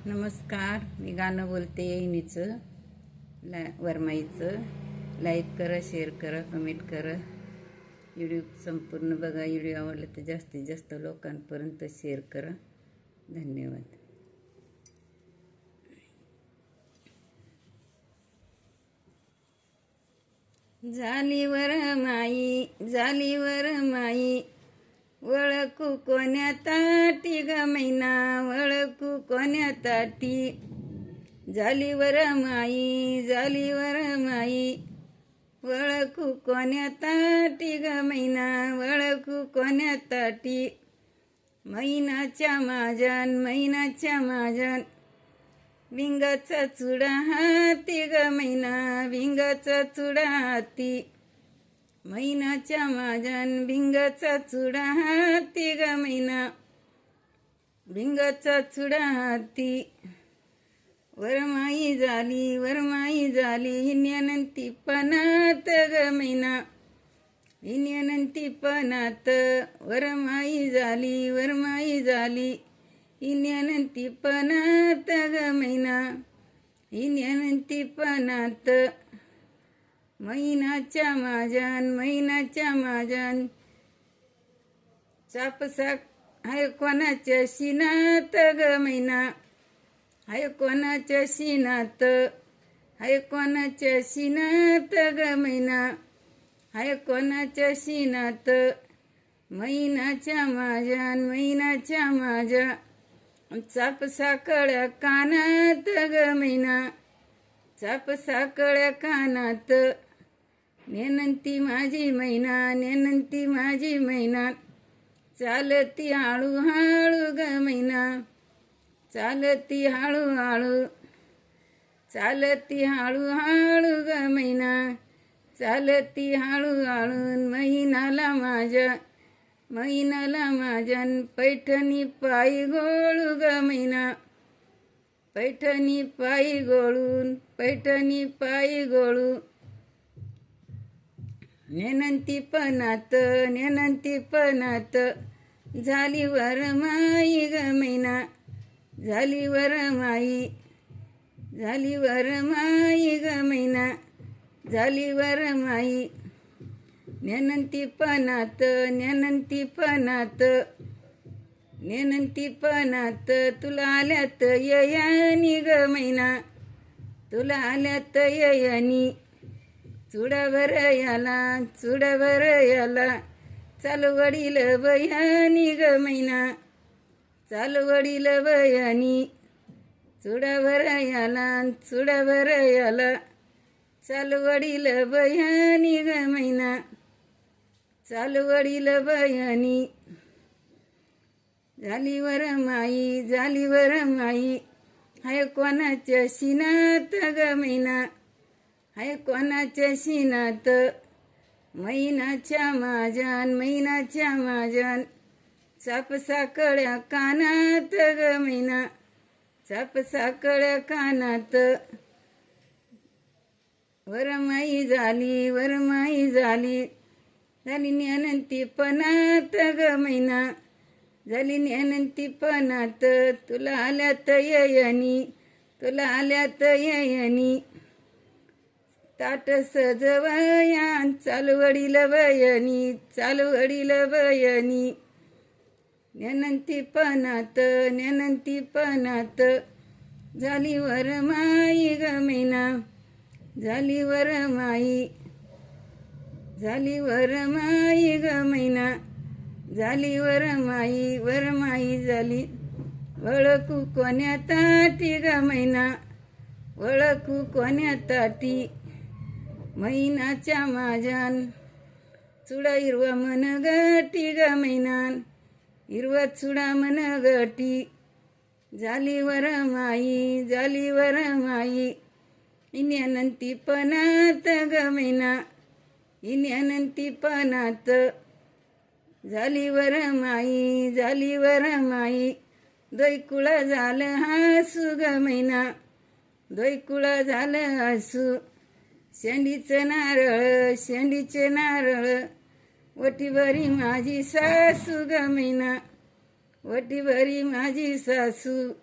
नमस्कार, मी गाणं बोलते येईनीचं वरमाईचं. लाईक करा, शेअर करा, कमेंट करा. व्हिडिओ संपूर्ण बघा. व्हिडिओ आवडला तर जास्तीत जास्त लोकांपर्यंत शेअर करा. धन्यवाद. झाली वरमाई, झाली वरमाई, वळखू कोण्या ताटी ग मैना, वळखू कोण्या ताटी. झाली वरमाई, झाली वरमाई, वळखू कोण्या ताटी ग मैना, वळखू कोण्या ताटी. मैनाच्या माझ्यान, मैनाच्या माझ्यान, भिंगाचा चुडा हाती ग मैना, भिंगाचा चुडा हाती. मैनाच्या माझ्यान भिंगाचा चुडा हाती ग मैना, भिंगाचा चुडा हाती. वरमाई झाली, वरमाई झाली, हिन्यानंती पनात ग मैना, हिन्यानंती पनात. वरमाई झाली, वरमाई झाली, हिन्यानंती पनात ग मैना, हिन्यानंती पनात. मैनाच्या माझ्यान, मैनाच्या माझ्यान, चापसाक हाय कोणाच्या शिनात ग मैना, हाय कोणाच्या शिनात, हाय कोणाच्या शिनात ग मैना, हाय कोणाच्या शिनात. मैनाच्या माझ्यान, मैनाच्या माझ्या, चापसाकळ्या कानात ग मैना, चापसाकळ्या कानात. नेनंती माझी मैना, नेनंती माझी मैना, चालती हळू हळू ग मैना, चालती हळू हळू, चालती हळू हळू ग मैना, चालती हळू हळू. मैनाला माझ्या, मैनाला माझ्यान, पैठणी पायी गोळू ग मैना, पैठणी पायी गोळून, पैठणी पायी गोळू. नेनंती पनात, नेनंती पनात, झाली वरमाई ग मैना, झाली वरमाई, झाली वरमाई ग मैना, झाली वरमाई. नेनंती पनात, नेनंती पनात, नेनंती पनात, तुला आल्यात ययानी ग मैना, तुला आल्यात ययानी. चुडावर याला, चुडावर याला, चाल वडील बयानी ग मैना, चाल वडील बयानी. चुडावर याला, चुडावर याला, चाल वडील बयानी ग मैना, चाल वडील बयानी. झाली वरमाई, झाली वरमाई, हाय कोणाच्या शिनात ग मैना, हाय कोणाच्या शिनात. मैनाच्या माझ्यान, मैनाच्या माझ्यान, चापसाकळ्या कानात ग मैना, चापसाकळ्या कानात. वरमाई झाली, वरमाई झाली, झाली ज्ञानंती पनात ग मैना, झाली ज्ञानंती पनात. तुला आल्यात ययानी, तुला आल्यात ययानी. ताट सजवयान, चालू वडील बयनी, चालू वडील बयनी. ज्ञानंती पनात, ज्ञानंती पनात, झाली वरमाई ग मैना, झाली वरमाई, झाली वरमाई ग मैना, झाली वरमाई. वरमाई झाली, वळखू कोण्या ताटी ग मैना, वळखू कोण्या ताटी. मैनाच्या माझ्यान, चुडा हिरवा मन गटी ग मैना, हिरवा चुडा मन गटी. झाली वरमाई, झाली वरमाई, इन्यानंती पनात ग मैना, इन्यानंती पनात. झाली वरमाई, झाली वरमाई, दोयकुळा झालं हासू ग मैना, दोयकुळा झालं हासू. शेंडीचं नारळ, शेंडीचे नारळ, वटीभरी माझी सासू ग मैना, वटीभरी माझी सासू.